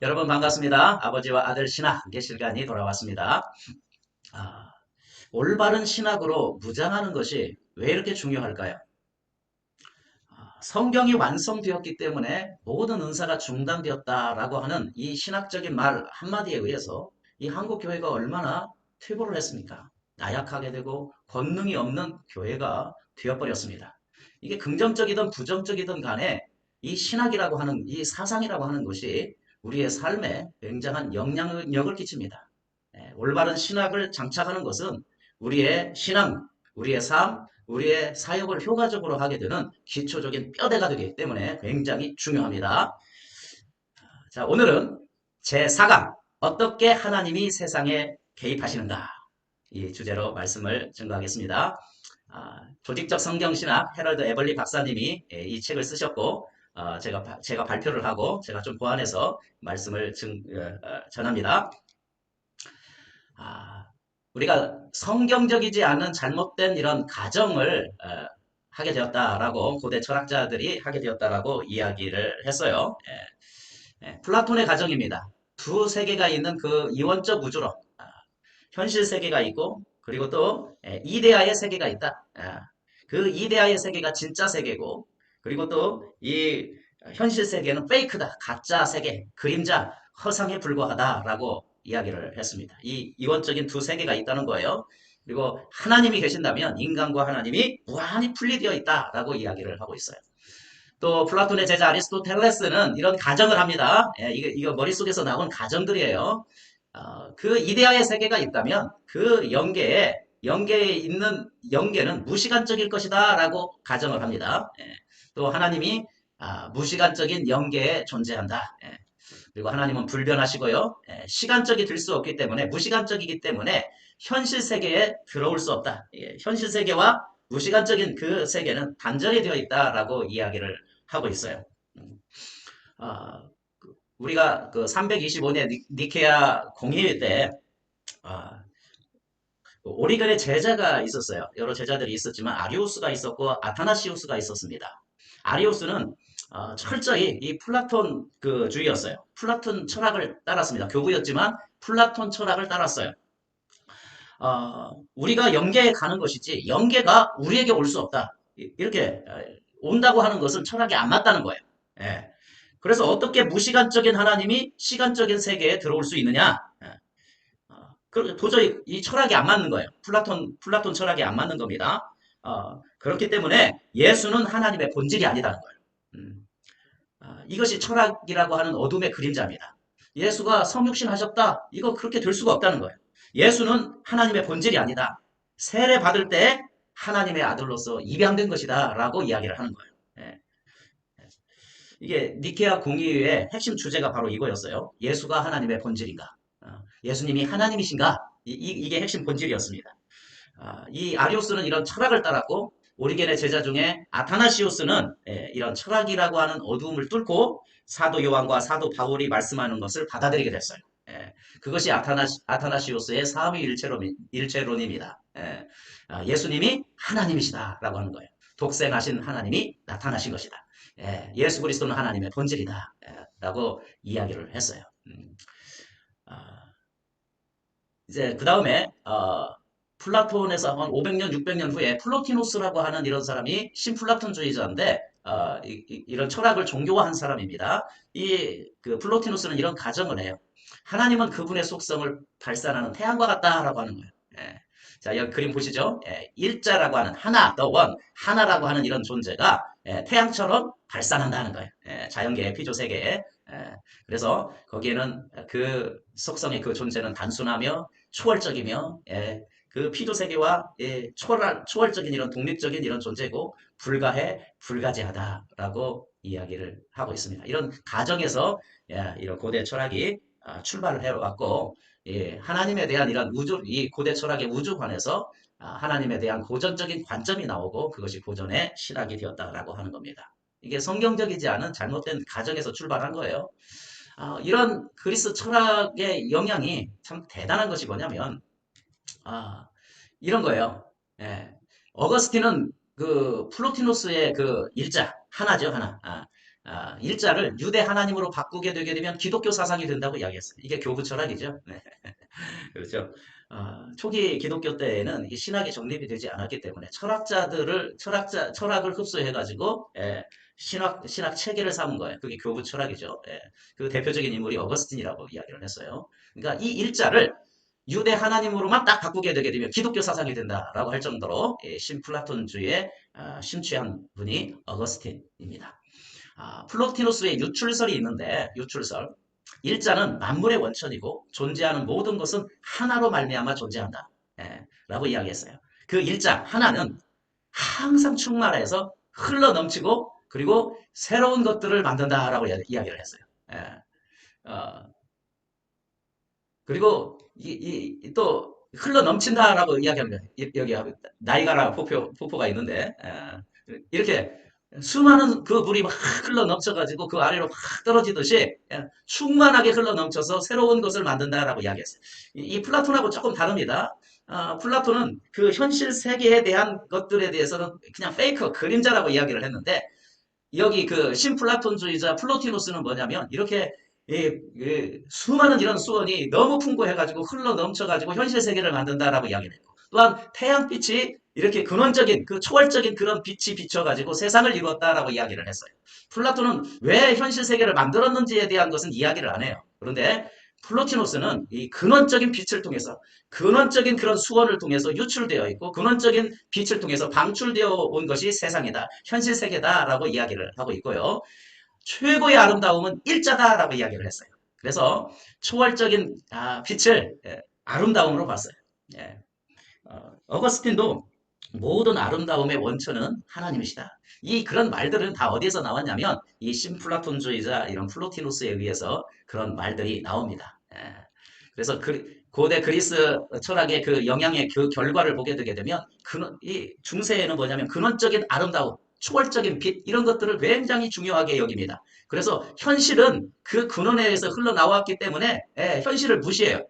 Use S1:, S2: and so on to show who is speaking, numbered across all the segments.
S1: 여러분 반갑습니다. 아버지와 아들 신학 함께 시간이 돌아왔습니다. 아, 올바른 신학으로 무장하는 것이 왜 이렇게 중요할까요? 성경이 완성되었기 때문에 모든 은사가 중단되었다라고 하는 이 신학적인 말 한마디에 의해서 이 한국 교회가 얼마나 퇴보를 했습니까? 나약하게 되고 권능이 없는 교회가 되어버렸습니다. 이게 긍정적이든 부정적이든 간에 이 신학이라고 하는 이 사상이라고 하는 것이 우리의 삶에 굉장한 영향력을 끼칩니다. 올바른 신학을 장착하는 것은 우리의 신앙, 우리의 삶, 우리의 사역을 효과적으로 하게 되는 기초적인 뼈대가 되기 때문에 굉장히 중요합니다. 자, 오늘은 제4강 어떻게 하나님이 세상에 개입하시는가 이 주제로 말씀을 증거하겠습니다. 조직적 성경신학 헤럴드 에벌리 박사님이 이 책을 쓰셨고 제가 발표를 하고 제가 좀 보완해서 말씀을 전합니다. 아, 우리가 성경적이지 않은 잘못된 이런 가정을 하게 되었다라고 고대 철학자들이 하게 되었다라고 이야기를 했어요. 플라톤의 가정입니다. 두 세계가 있는 그 이원적 우주로 현실 세계가 있고 그리고 또 이데아의 세계가 있다. 그 이데아의 세계가 진짜 세계고 그리고 또 이 현실 세계는 페이크다. 가짜 세계, 그림자, 허상에 불과하다라고 이야기를 했습니다. 이 이원적인 두 세계가 있다는 거예요. 그리고 하나님이 계신다면 인간과 하나님이 무한히 분리되어 있다라고 이야기를 하고 있어요. 또 플라톤의 제자 아리스토텔레스는 이런 가정을 합니다. 이거 머릿속에서 나온 가정들이에요. 그 이데아의 세계가 있다면 그 영계에 있는 영계는 무시간적일 것이다 라고 가정을 합니다. 또 하나님이 무시간적인 영계에 존재한다. 그리고 하나님은 불변하시고요. 시간적이 될 수 없기 때문에 무시간적이기 때문에 현실 세계에 들어올 수 없다. 현실 세계와 무시간적인 그 세계는 단절이 되어 있다라고 이야기를 하고 있어요. 아, 우리가 그 325년 니케아 공의회 때 아, 오리건의 제자가 있었어요. 여러 제자들이 있었지만 아리우스가 있었고 아타나시우스가 있었습니다. 아리우스는 철저히 이 플라톤 그 주의였어요. 플라톤 철학을 따랐습니다. 교부였지만 플라톤 철학을 따랐어요. 우리가 영계에 가는 것이지 영계가 우리에게 올 수 없다. 이렇게 온다고 하는 것은 철학이 안 맞다는 거예요. 예. 그래서 어떻게 무시간적인 하나님이 시간적인 세계에 들어올 수 있느냐? 도저히 이 철학이 안 맞는 거예요. 플라톤 철학이 안 맞는 겁니다. 그렇기 때문에 예수는 하나님의 본질이 아니다는 거예요. 음, 이것이 철학이라고 하는 어둠의 그림자입니다. 예수가 성육신 하셨다? 이거 그렇게 될 수가 없다는 거예요. 예수는 하나님의 본질이 아니다. 세례 받을 때 하나님의 아들로서 입양된 것이다. 라고 이야기를 하는 거예요. 예. 이게 니케아 공의회의 핵심 주제가 바로 이거였어요. 예수가 하나님의 본질인가? 예수님이 하나님이신가? 이게 핵심 본질이었습니다. 이 아리오스는 이런 철학을 따랐고 오리겐의 제자 중에 아타나시우스는 이런 철학이라고 하는 어두움을 뚫고 사도 요한과 사도 바울이 말씀하는 것을 받아들이게 됐어요. 그것이 아타나시우스의 삼위일체론입니다. 예수님이 하나님이시다라고 하는 거예요. 독생하신 하나님이 나타나신 것이다. 예수 그리스도는 하나님의 본질이다. 라고 이야기를 했어요. 아, 이제 그 다음에 플라톤에서 한 500년, 600년 후에 플로티노스라고 하는 이런 사람이 신플라톤주의자인데 이런 철학을 종교화한 사람입니다. 그 플로티노스는 이런 가정을 해요. 하나님은 그분의 속성을 발산하는 태양과 같다라고 하는 거예요. 자, 여기 그림 보시죠? 일자라고 하는 하나, the one, 하나라고 하는 이런 존재가 태양처럼 발산한다는 거예요. 자연계의 피조 세계에. 그래서 거기에는 그 속성의 그 존재는 단순하며 초월적이며 그 피조 세계와 초월적인 이런 독립적인 이런 존재고 불가지하다라고 이야기를 하고 있습니다. 이런 가정에서 이런 고대 철학이 출발을 해왔고 하나님에 대한 이런 이 고대 철학의 우주관에서 하나님에 대한 고전적인 관점이 나오고 그것이 고전의 신학이 되었다라고 하는 겁니다. 이게 성경적이지 않은 잘못된 가정에서 출발한 거예요. 이런 그리스 철학의 영향이 참 대단한 것이 뭐냐면 이런 거예요. 어거스틴은 그 플로티노스의 그 일자 하나죠 하나. 일자를 유대 하나님으로 바꾸게 되게 되면 기독교 사상이 된다고 이야기했어요. 이게 교부 철학이죠. 네. 그렇죠. 초기 기독교 때에는 이 신학이 정립이 되지 않았기 때문에 철학을 흡수해가지고, 신학 체계를 삼은 거예요. 그게 교부 철학이죠. 그 대표적인 인물이 어거스틴이라고 이야기를 했어요. 그러니까 이 일자를 유대 하나님으로만 딱 바꾸게 되게 되면 기독교 사상이 된다라고 할 정도로 신플라톤주의에 심취한 분이 어거스틴입니다. 플로티노스의 유출설이 있는데 유출설 일자는 만물의 원천이고 존재하는 모든 것은 하나로 말미암아 존재한다. 라고 이야기했어요. 그 일자 하나는 항상 충만해서 흘러 넘치고 그리고 새로운 것들을 만든다라고 이야기를 했어요. 예. 어, 그리고 또 흘러 넘친다라고 이야기하는 거예요. 여기 나이가라 폭포가 있는데 이렇게 수많은 그 물이 막 흘러 넘쳐가지고 그 아래로 확 떨어지듯이 충만하게 흘러 넘쳐서 새로운 것을 만든다라고 이야기했어요. 이 플라톤하고 조금 다릅니다. 플라톤은 그 현실 세계에 대한 것들에 대해서는 그냥 페이크, 그림자라고 이야기를 했는데 여기 그 신플라톤주의자 플로티노스는 뭐냐면 이렇게 수많은 이런 수원이 너무 풍부해가지고 흘러 넘쳐가지고 현실 세계를 만든다라고 이야기를 했고 또한 태양빛이 이렇게 근원적인 그 초월적인 그런 빛이 비춰가지고 세상을 이루었다라고 이야기를 했어요. 플라톤은 왜 현실 세계를 만들었는지에 대한 것은 이야기를 안 해요. 그런데 플로티노스는 이 근원적인 빛을 통해서 근원적인 그런 수원을 통해서 유출되어 있고 근원적인 빛을 통해서 방출되어 온 것이 세상이다. 현실 세계다라고 이야기를 하고 있고요. 최고의 아름다움은 일자다라고 이야기를 했어요. 그래서 초월적인 빛을 아름다움으로 봤어요. 예. 어거스틴도 모든 아름다움의 원천은 하나님이시다. 이 그런 말들은 다 어디에서 나왔냐면 이 신플라톤주의자 이런 플로티노스에 의해서 그런 말들이 나옵니다. 그래서 고대 그리스 철학의 그 영향의 그 결과를 보게 되게 되면 이 중세에는 뭐냐면 근원적인 아름다움, 초월적인 빛 이런 것들을 굉장히 중요하게 여깁니다. 그래서 현실은 그 근원에 의해서 흘러나왔기 때문에 현실을 무시해요.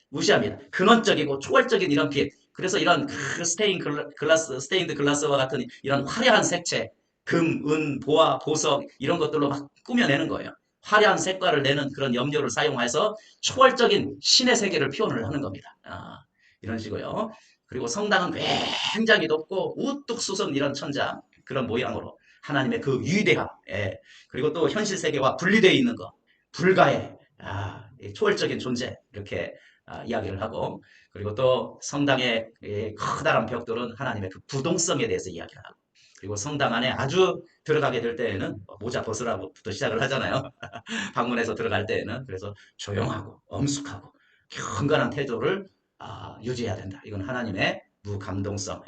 S1: 무시합니다. 근원적이고 초월적인 이런 빛. 그래서 이런 스테인드 글라스와 같은 이런 화려한 색채, 금, 은, 보화, 보석 이런 것들로 막 꾸며내는 거예요. 화려한 색깔을 내는 그런 염료를 사용해서 초월적인 신의 세계를 표현을 하는 겁니다. 이런 식으로요. 그리고 성당은 굉장히 높고 우뚝 솟은 이런 천장 그런 모양으로 하나님의 그 위대함 그리고 또 현실 세계와 분리되어 있는 것 불가의 초월적인 존재 이렇게 이야기를 하고 그리고 또 성당의 커다란 벽돌은 하나님의 그 부동성에 대해서 이야기를 하고 그리고 성당 안에 아주 들어가게 될 때에는 모자 벗으라부터 시작을 하잖아요. 방문해서 들어갈 때에는 그래서 조용하고 엄숙하고 경건한 태도를 유지해야 된다. 이건 하나님의 무감정성을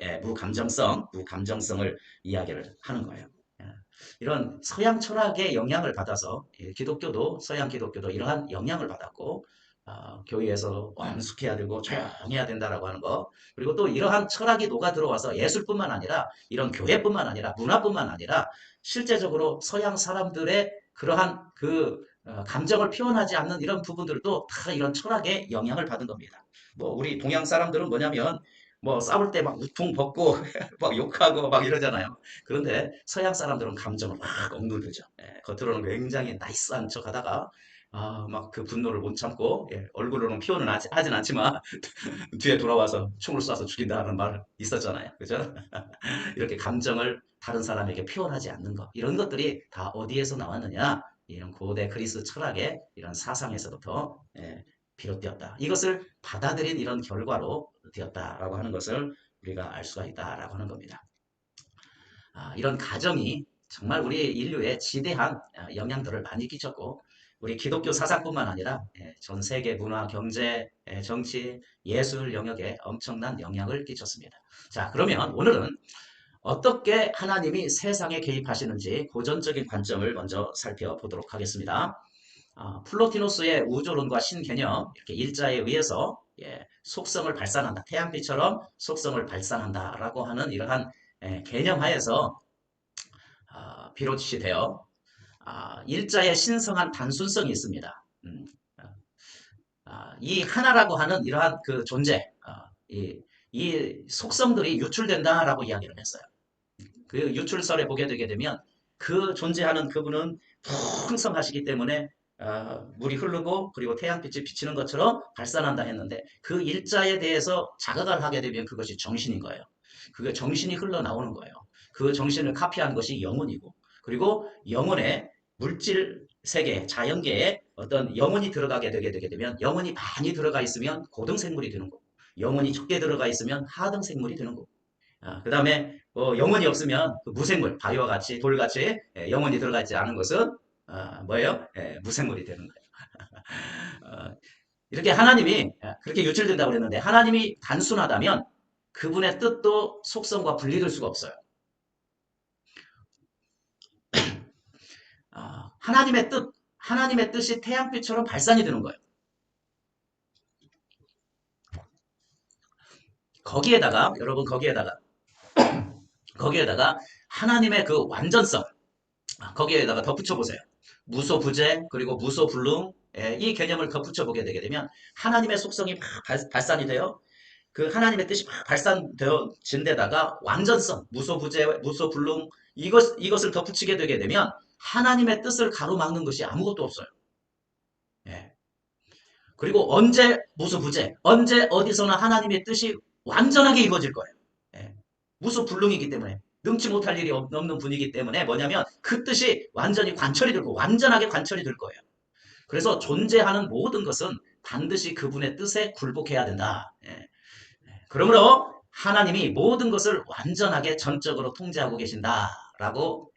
S1: 이야기를 하는 거예요. 이런 서양 철학의 영향을 받아서 기독교도 서양 기독교도 이러한 영향을 받았고 교회에서 엄숙해야 되고 조용해야 된다라고 하는 거 그리고 또 이러한 철학이 녹아 들어와서 예술뿐만 아니라 이런 교회뿐만 아니라 문화뿐만 아니라 실제적으로 서양 사람들의 그러한 그 감정을 표현하지 않는 이런 부분들도 다 이런 철학의 영향을 받은 겁니다. 뭐 우리 동양 사람들은 뭐냐면 뭐 싸울 때 막 우퉁 벗고 막 욕하고 막 이러잖아요. 그런데 서양 사람들은 감정을 막 억누르죠. 겉으로는 굉장히 나이스한 척 하다가 막 그 분노를 못 참고 얼굴로는 표현은 하진 않지만 뒤에 돌아와서 총을 쏴서 죽인다는 말 있었잖아요. 그죠? 이렇게 감정을 다른 사람에게 표현하지 않는 것 이런 것들이 다 어디에서 나왔느냐? 이런 고대 그리스 철학의 이런 사상에서부터 비롯되었다. 이것을 받아들인 이런 결과로 되었다라고 하는 것을 우리가 알 수가 있다라고 하는 겁니다. 이런 가정이 정말 우리 인류에 지대한 영향들을 많이 끼쳤고 우리 기독교 사상뿐만 아니라 전 세계 문화, 경제, 정치, 예술 영역에 엄청난 영향을 끼쳤습니다. 자, 그러면 오늘은 어떻게 하나님이 세상에 개입하시는지 고전적인 관점을 먼저 살펴보도록 하겠습니다. 플로티노스의 우주론과 신개념 이렇게 일자에 의해서 속성을 발산한다. 태양빛처럼 속성을 발산한다라고 하는 이러한 개념 하에서 비롯이 되어 일자의 신성한 단순성이 있습니다. 이 하나라고 하는 이러한 그 존재, 이 속성들이 유출된다라고 이야기를 했어요. 그 유출설에 보게 되게 되면 그 존재하는 그분은 풍성하시기 때문에 물이 흐르고 그리고 태양빛이 비치는 것처럼 발산한다 했는데 그 일자에 대해서 자각을 하게 되면 그것이 정신인 거예요. 그게 정신이 흘러나오는 거예요. 그 정신을 카피한 것이 영혼이고 그리고 영혼의 물질 세계, 자연계에 어떤 영혼이 되게 되면 영혼이 많이 들어가 있으면 고등생물이 되는 거고 영혼이 적게 들어가 있으면 하등생물이 되는 거고 그 다음에 영혼이 없으면 그 무생물, 바위와 같이 돌같이 영혼이 들어가 있지 않은 것은 뭐예요? 무생물이 되는 거예요. 어, 이렇게 하나님이 그렇게 유출된다고 그랬는데 하나님이 단순하다면 그분의 뜻도 속성과 분리될 수가 없어요. 하나님의 뜻이 태양빛처럼 발산이 되는 거예요. 거기에다가 여러분 거기에다가 하나님의 그 완전성 거기에다가 덧붙여 보세요. 무소부재 그리고 무소불능 이 개념을 덧붙여 보게 되게 되면 하나님의 속성이 막 발산이 돼요. 그 하나님의 뜻이 막 발산되어진 데다가 완전성, 무소부재, 무소불능 이것을 덧붙이게 되게 되면 하나님의 뜻을 가로막는 것이 아무것도 없어요. 예. 그리고 언제 무소부재, 언제 어디서나 하나님의 뜻이 완전하게 이루어질 거예요. 예. 무소불능이기 때문에 능치 못할 일이 없는 분이기 때문에 뭐냐면 그 뜻이 완전히 관철이 되고 완전하게 관철이 될 거예요. 그래서 존재하는 모든 것은 반드시 그분의 뜻에 굴복해야 된다. 예. 그러므로 하나님이 모든 것을 완전하게 전적으로 통제하고 계신다라고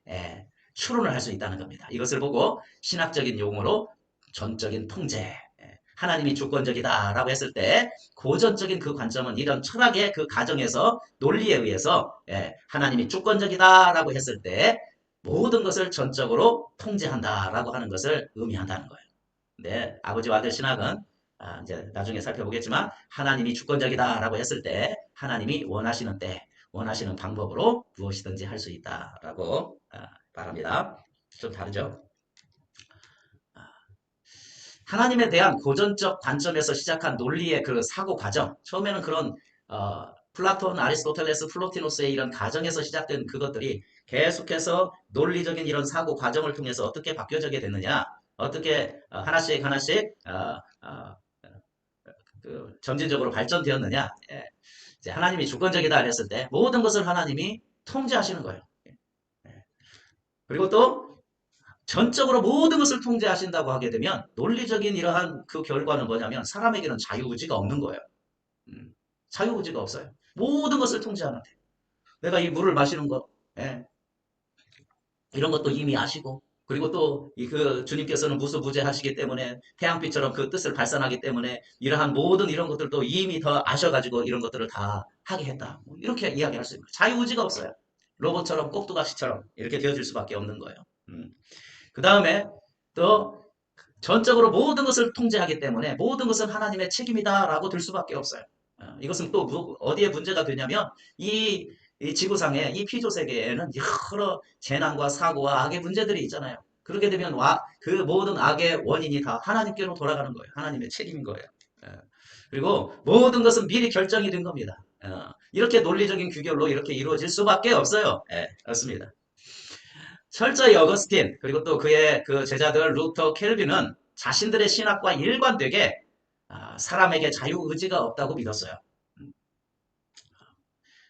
S1: 추론을 할 수 있다는 겁니다. 이것을 보고 신학적인 용어로 전적인 통제, 하나님이 주권적이다라고 했을 때 고전적인 그 관점은 이런 철학의 그 가정에서 논리에 의해서 하나님이 주권적이다라고 했을 때 모든 것을 전적으로 통제한다라고 하는 것을 의미한다는 거예요. 네, 아버지와 아들 신학은 이제 나중에 살펴보겠지만 하나님이 주권적이다라고 했을 때 하나님이 원하시는 때 원하시는 방법으로 무엇이든지 할 수 있다라고 말합니다. 좀 다르죠? 하나님에 대한 고전적 관점에서 시작한 논리의 그 사고 과정 처음에는 그런 플라톤, 아리스토텔레스, 플로티노스의 이런 가정에서 시작된 그것들이 계속해서 논리적인 이런 사고 과정을 통해서 어떻게 바뀌어지게 됐느냐 어떻게 하나씩 그 점진적으로 발전되었느냐 이제 하나님이 주권적이다 했을 때 모든 것을 하나님이 통제하시는 거예요. 그리고 또 전적으로 모든 것을 통제하신다고 하게 되면 논리적인 이러한 그 결과는 뭐냐면 사람에게는 자유의지가 없는 거예요. 자유의지가 없어요. 모든 것을 통제하는데 내가 이 물을 마시는 거 예, 이런 것도 이미 아시고 그리고 또 그 주님께서는 무소부재하시기 때문에 태양빛처럼 그 뜻을 발산하기 때문에 이러한 모든 이런 것들도 이미 더 아셔가지고 이런 것들을 다 하게 했다. 뭐 이렇게 이야기할 수 있는 거예요. 자유의지가 없어요. 로봇처럼 꼭두각시처럼 이렇게 되어질 수밖에 없는 거예요. 그 다음에 또 전적으로 모든 것을 통제하기 때문에 모든 것은 하나님의 책임이다라고 들 수밖에 없어요. 이것은 또 어디에 문제가 되냐면 이 지구상에 이 피조 세계에는 여러 재난과 사고와 악의 문제들이 있잖아요. 그렇게 되면 그 모든 악의 원인이 다 하나님께로 돌아가는 거예요. 하나님의 책임인 거예요. 예. 그리고 모든 것은 미리 결정이 된 겁니다. 이렇게 논리적인 규결로 이렇게 이루어질 수밖에 없어요. 그렇습니다. 철저히 어거스틴 그리고 또 그의 그 제자들 루터 켈빈은 자신들의 신학과 일관되게 사람에게 자유의지가 없다고 믿었어요.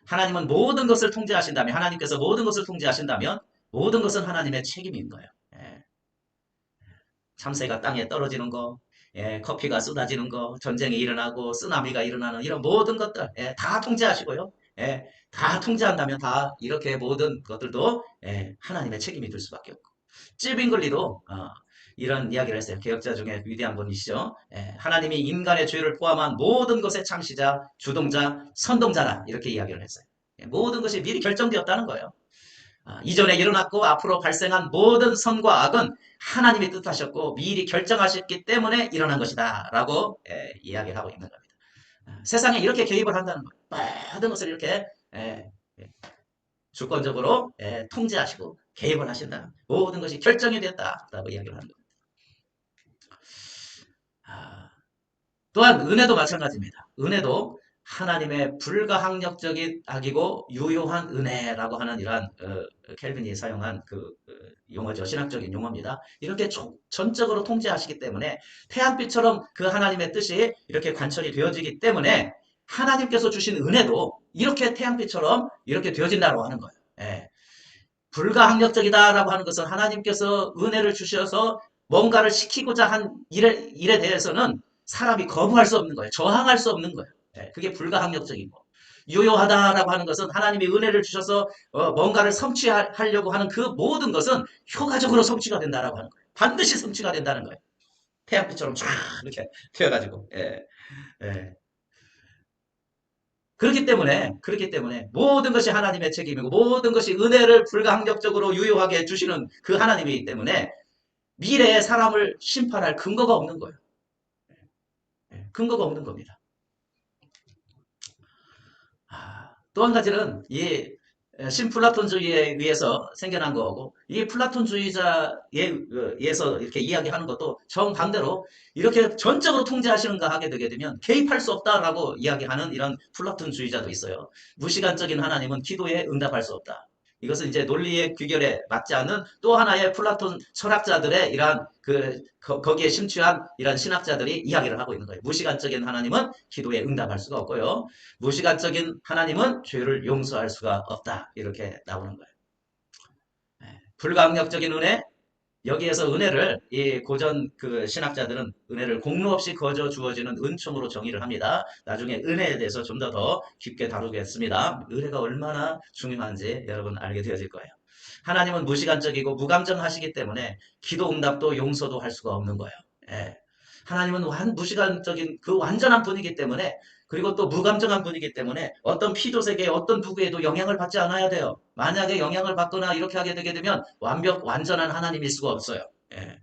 S1: 하나님은 모든 것을 통제하신다면 하나님께서 모든 것을 통제하신다면 모든 것은 하나님의 책임인 거예요. 참새가 땅에 떨어지는 거, 커피가 쏟아지는 거, 전쟁이 일어나고 쓰나미가 일어나는 이런 모든 것들 다 통제하시고요. 다 통제한다면 다 이렇게 모든 것들도 하나님의 책임이 될 수밖에 없고 찌빙글리도 이런 이야기를 했어요. 개혁자 중에 위대한 분이시죠. 하나님이 인간의 죄를 포함한 모든 것의 창시자, 주동자, 선동자라 이렇게 이야기를 했어요. 모든 것이 미리 결정되었다는 거예요. 이전에 일어났고 앞으로 발생한 모든 선과 악은 하나님이 뜻하셨고 미리 결정하셨기 때문에 일어난 것이다 라고 이야기를 하고 있는 겁니다. 세상에 이렇게 개입을 한다는 거예요. 모든 것을 이렇게 주권적으로 통제하시고 개입을 하신다. 모든 것이 결정이 됐다라고 이야기를 하는 겁니다. 또한 은혜도 마찬가지입니다. 은혜도 하나님의 불가항력적인 악이고 유효한 은혜라고 하는 이러한 켈빈이 사용한 용어죠. 신학적인 용어입니다. 이렇게 전적으로 통제하시기 때문에 태양빛처럼 그 하나님의 뜻이 이렇게 관철이 되어지기 때문에 하나님께서 주신 은혜도 이렇게 태양빛처럼 이렇게 되어진다고 하는 거예요. 예. 불가항력적이다라고 하는 것은 하나님께서 은혜를 주셔서 뭔가를 시키고자 한 일에 대해서는 사람이 거부할 수 없는 거예요. 저항할 수 없는 거예요. 예, 그게 불가항력적이고. 유효하다라고 하는 것은 하나님이 은혜를 주셔서 뭔가를 성취하려고 하는 그 모든 것은 효과적으로 성취가 된다라고 하는 거예요. 반드시 성취가 된다는 거예요. 태양빛처럼 쫙 이렇게 튀어가지고. 예, 예. 그렇기 때문에 모든 것이 하나님의 책임이고 모든 것이 은혜를 불가항력적으로 유효하게 주시는 그 하나님이기 때문에 미래의 사람을 심판할 근거가 없는 거예요. 예, 근거가 없는 겁니다. 또 한 가지는 이 신플라톤주의에 의해서 생겨난 거고 이 플라톤주의자에 의해서 이렇게 이야기하는 것도 정반대로 이렇게 전적으로 통제하시는가 하게 되게 되면 개입할 수 없다라고 이야기하는 이런 플라톤주의자도 있어요. 무시간적인 하나님은 기도에 응답할 수 없다. 이것은 이제 논리의 귀결에 맞지 않는 또 하나의 플라톤 철학자들의 이러한 거기에 심취한 이런 신학자들이 이야기를 하고 있는 거예요. 무시간적인 하나님은 기도에 응답할 수가 없고요. 무시간적인 하나님은 죄를 용서할 수가 없다. 이렇게 나오는 거예요. 불가항력적인 은혜, 여기에서 은혜를 이 고전 신학자들은 은혜를 공로 없이 거저 주어지는 은총으로 정의를 합니다. 나중에 은혜에 대해서 좀 더 깊게 다루겠습니다. 은혜가 얼마나 중요한지 여러분 알게 되어질 거예요. 하나님은 무시간적이고 무감정하시기 때문에 기도 응답도 용서도 할 수가 없는 거예요. 예. 하나님은 무시간적인 그 완전한 분이기 때문에 그리고 또 무감정한 분이기 때문에 어떤 피조세계의 어떤 누구에도 영향을 받지 않아야 돼요. 만약에 영향을 받거나 이렇게 하게 되게 되면 완전한 하나님일 수가 없어요. 예.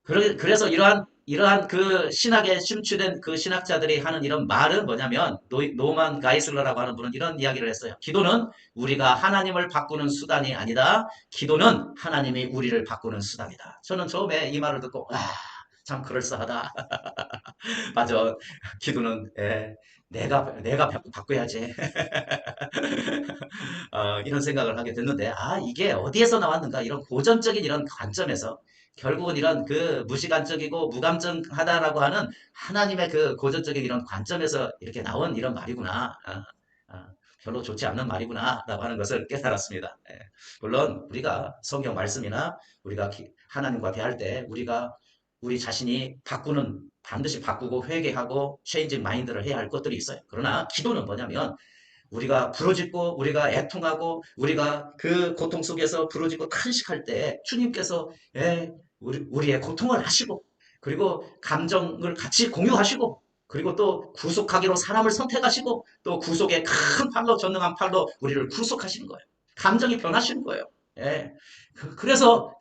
S1: 그래서 이러한 그 신학에 심취된 그 신학자들이 하는 이런 말은 뭐냐면 노만 가이슬러라고 하는 분은 이런 이야기를 했어요. 기도는 우리가 하나님을 바꾸는 수단이 아니다. 기도는 하나님이 우리를 바꾸는 수단이다. 저는 처음에 이 말을 듣고 참 그럴싸하다. 맞아. 기도는 내가 바꿔야지. 이런 생각을 하게 됐는데 이게 어디에서 나왔는가 이런 고전적인 이런 관점에서 결국은 이런 무시간적이고 무감정하다라고 하는 하나님의 그 고전적인 이런 관점에서 이렇게 나온 이런 말이구나. 별로 좋지 않는 말이구나라고 하는 것을 깨달았습니다. 예. 물론 우리가 성경 말씀이나 우리가 하나님과 대할 때 우리 자신이 반드시 바꾸고 회개하고 체인징 마인드를 해야 할 것들이 있어요. 그러나 기도는 뭐냐면 우리가 부르짖고 우리가 애통하고 우리가 그 고통 속에서 부르짖고 탄식할 때 주님께서 우리의 고통을 하시고 그리고 감정을 같이 공유하시고 그리고 또 구속하기로 사람을 선택하시고 또 구속의 큰 팔로 전능한 팔로 우리를 구속하시는 거예요. 감정이 변하시는 거예요. 예. 그래서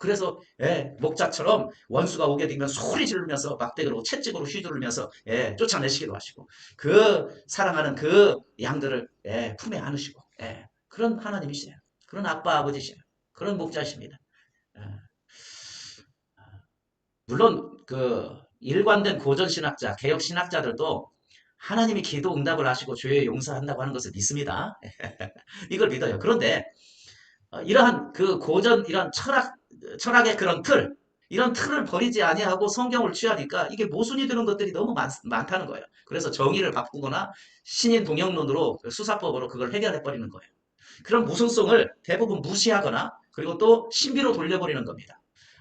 S1: 목자처럼 원수가 오게 되면 소리 지르면서 막대기로 채찍으로 휘두르면서 쫓아내시기도 하시고 사랑하는 그 양들을 품에 안으시고 그런 하나님이시네요. 그런 아빠 아버지시네요. 그런 목자십니다. 예. 물론 일관된 고전 신학자, 개혁 신학자들도 하나님이 기도 응답을 하시고 죄에 용서한다고 하는 것을 믿습니다. 이걸 믿어요. 그런데 이러한 고전 이런 철학의 그런 이런 틀을 버리지 아니하고 성경을 취하니까 이게 모순이 되는 것들이 너무 많다는 거예요. 그래서 정의를 바꾸거나 신인 동영론으로 수사법으로 그걸 해결해 버리는 거예요. 그런 모순성을 대부분 무시하거나 그리고 또 신비로 돌려버리는 겁니다.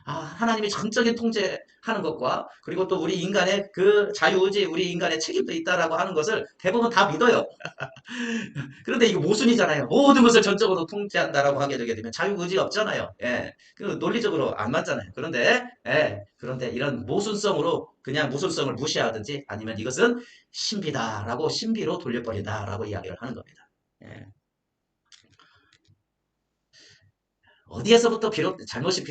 S1: 하나님이 전적인 통제하는 것과 그리고 또 우리 인간의 그 자유의지, 우리 인간의 책임도 있다라고 하는 것을 대부분 다 믿어요. 그런데 이거 모순이잖아요. 모든 것을 전적으로 통제한다라고 하게 되게 되면 자유의지가 없잖아요. 예. 논리적으로 안 맞잖아요. 그런데 이런 모순성으로 그냥 모순성을 무시하든지 아니면 이것은 신비다라고 신비로 돌려버린다라고 이야기를 하는 겁니다. 예. 어디에서부터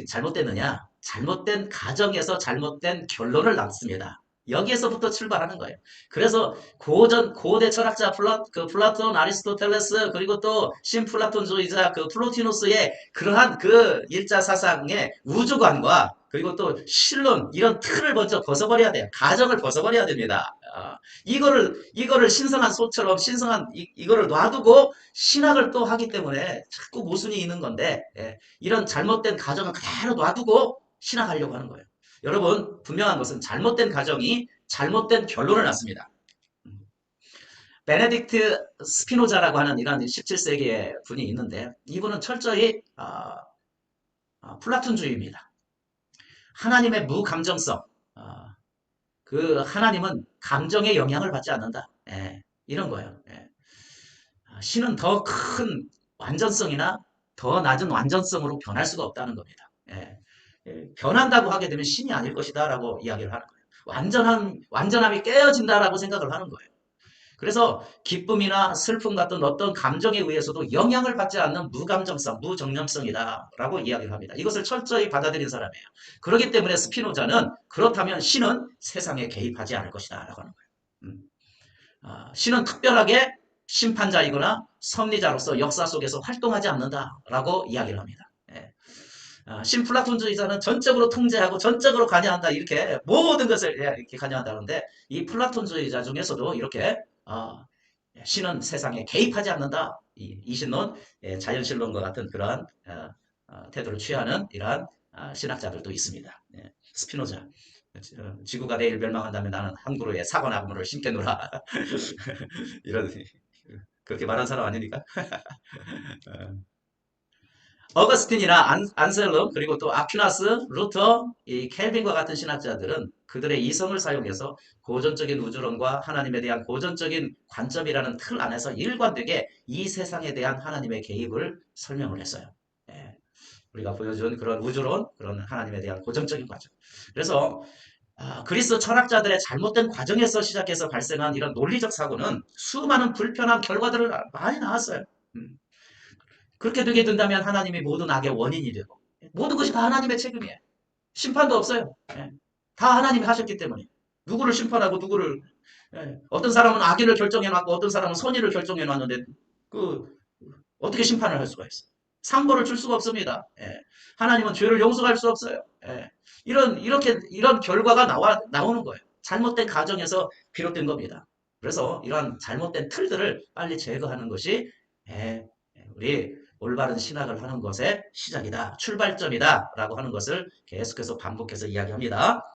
S1: 잘못됐느냐? 잘못된 가정에서 잘못된 결론을 낳습니다. 여기에서부터 출발하는 거예요. 그래서 고대 철학자 플라톤, 아리스토텔레스, 그리고 또 신플라톤주의자 플로티노스의 그러한 일자 사상의 우주관과 그리고 또 실론, 이런 틀을 먼저 벗어버려야 돼요. 가정을 벗어버려야 됩니다. 이거를 신성한 소처럼 이거를 놔두고 신학을 또 하기 때문에 자꾸 모순이 있는 건데, 이런 잘못된 가정을 그대로 놔두고 신학하려고 하는 거예요. 여러분, 분명한 것은 잘못된 가정이 잘못된 결론을 낳습니다. 베네딕트 스피노자라고 하는 이런 17세기의 분이 있는데, 이분은 철저히 플라톤주의입니다. 하나님의 무감정성, 하나님은 감정의 영향을 받지 않는다. 이런 거예요. 신은 더 큰 완전성이나 더 낮은 완전성으로 변할 수가 없다는 겁니다. 변한다고 하게 되면 신이 아닐 것이다 라고 이야기를 하는 거예요. 완전함이 깨어진다라고 생각을 하는 거예요. 그래서 기쁨이나 슬픔 같은 어떤 감정에 의해서도 영향을 받지 않는 무감정성, 무정념성이다라고 이야기를 합니다. 이것을 철저히 받아들인 사람이에요. 그렇기 때문에 스피노자는 그렇다면 신은 세상에 개입하지 않을 것이다 라고 하는 거예요. 신은 특별하게 심판자이거나 섭리자로서 역사 속에서 활동하지 않는다라고 이야기를 합니다. 신플라톤주의자는 전적으로 통제하고 전적으로 관여한다, 이렇게 모든 것을 이렇게 관여한다는데, 이 플라톤주의자 중에서도 이렇게 신은 세상에 개입하지 않는다, 이신론, 자연신론과 같은 그러한 태도를 취하는 이러한 신학자들도 있습니다. 스피노자, 지구가 내일 멸망한다면 나는 한 그루의 사과나무를 심겠노라. 이런, 그렇게 말한 사람 아니니까. 어거스틴이나 안셀름, 그리고 또 아퀴나스, 루터, 이 켈빈과 같은 신학자들은 그들의 이성을 사용해서 고전적인 우주론과 하나님에 대한 고전적인 관점이라는 틀 안에서 일관되게 이 세상에 대한 하나님의 개입을 설명을 했어요. 우리가 보여준 그런 우주론, 그런 하나님에 대한 고정적인 과정. 그래서 그리스 철학자들의 잘못된 과정에서 시작해서 발생한 이런 논리적 사고는 수많은 불편한 결과들을 많이 낳았어요. 그렇게 되게 된다면 하나님이 모든 악의 원인이 되고, 모든 것이 다 하나님의 책임이에요. 심판도 없어요. 다 하나님이 하셨기 때문에. 누구를 심판하고 어떤 사람은 악인을 결정해놨고 어떤 사람은 선의를 결정해놨는데 어떻게 심판을 할 수가 있어? 상보를 줄 수가 없습니다. 하나님은 죄를 용서할 수 없어요. 이런 결과가 나오는 거예요. 잘못된 가정에서 비롯된 겁니다. 그래서 이런 잘못된 틀들을 빨리 제거하는 것이 우리 올바른 신학을 하는 것의 시작이다, 출발점이다 라고 하는 것을 계속해서 반복해서 이야기합니다.